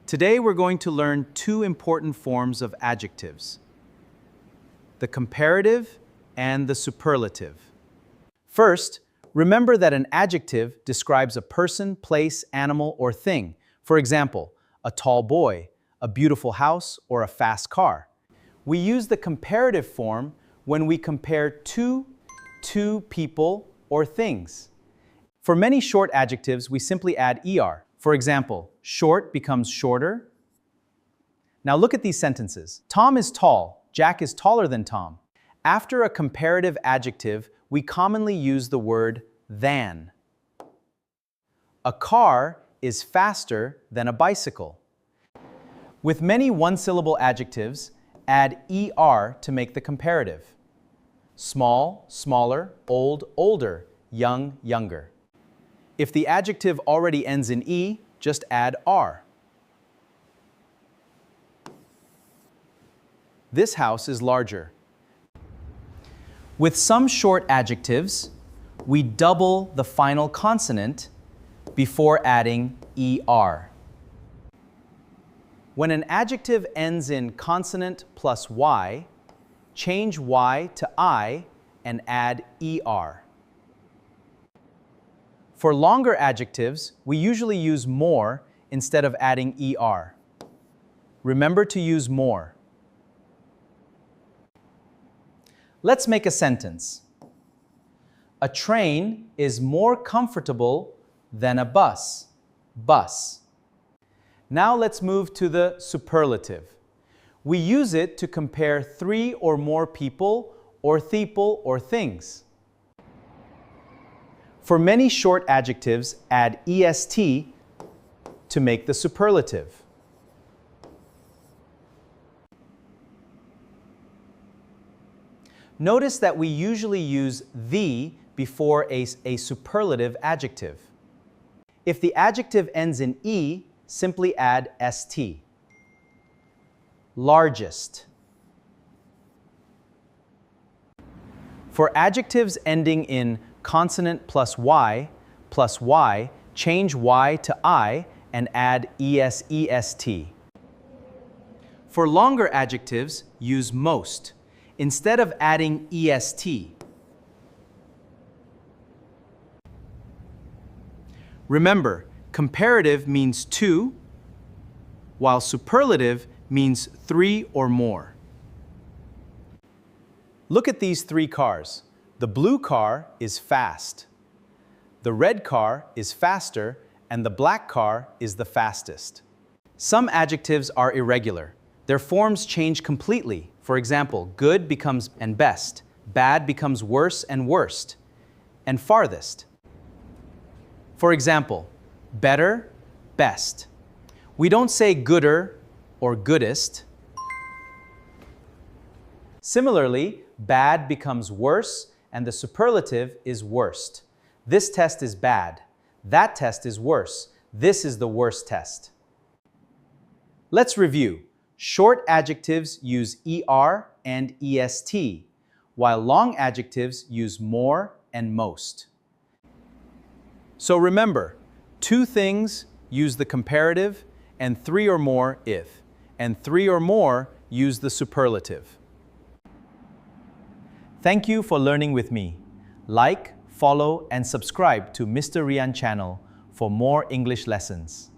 Today we're going to learn two important forms of adjectives: the comparative and the superlative. First, remember that an adjective describes a person, place, animal, or thing. For example, a tall boy, a beautiful house, or a fast car. We use the comparative form when we compare two people or things. For many short adjectives, we simply add er. For example, short becomes shorter. Now look at these sentences. Tom is tall. Jack is taller than Tom. After a comparative adjective, we commonly use the word than. A car is faster than a bicycle. With many one-syllable adjectives, add er to make the comparative. Small, smaller, old, older, young, younger. If the adjective already ends in e, just add r. This house is larger. With some short adjectives, we double the final consonant before adding er. When an adjective ends in consonant plus y, change y to I and add er. For longer adjectives, we usually use more instead of adding er. Remember to use more. Let's make a sentence. A train is more comfortable than a bus. Bus. Now let's move to the superlative. We use it to compare three or more people or things. For many short adjectives, add est to make the superlative. Notice that we usually use the before a superlative adjective. If the adjective ends in e, simply add st. Largest. For adjectives ending in consonant plus y, change y to I and add est. For longer adjectives, use most, instead of adding est. Remember, comparative means two, while superlative means three or more. Look at these three cars. The blue car is fast. The red car is faster, and the black car is the fastest. Some adjectives are irregular. Their forms change completely. For example, good becomes and best, bad becomes worse and worst, and farthest. For example, better, best. We don't say gooder or goodest. Similarly, bad becomes worse and the superlative is worst. This test is bad. That test is worse. This is the worst test. Let's review. Short adjectives use er and est, while long adjectives use more and most. So remember, two things use the comparative, and three or more if, and three or more use the superlative. Thank you for learning with me. Like, follow, and subscribe to Mr. Rian channel for more English lessons.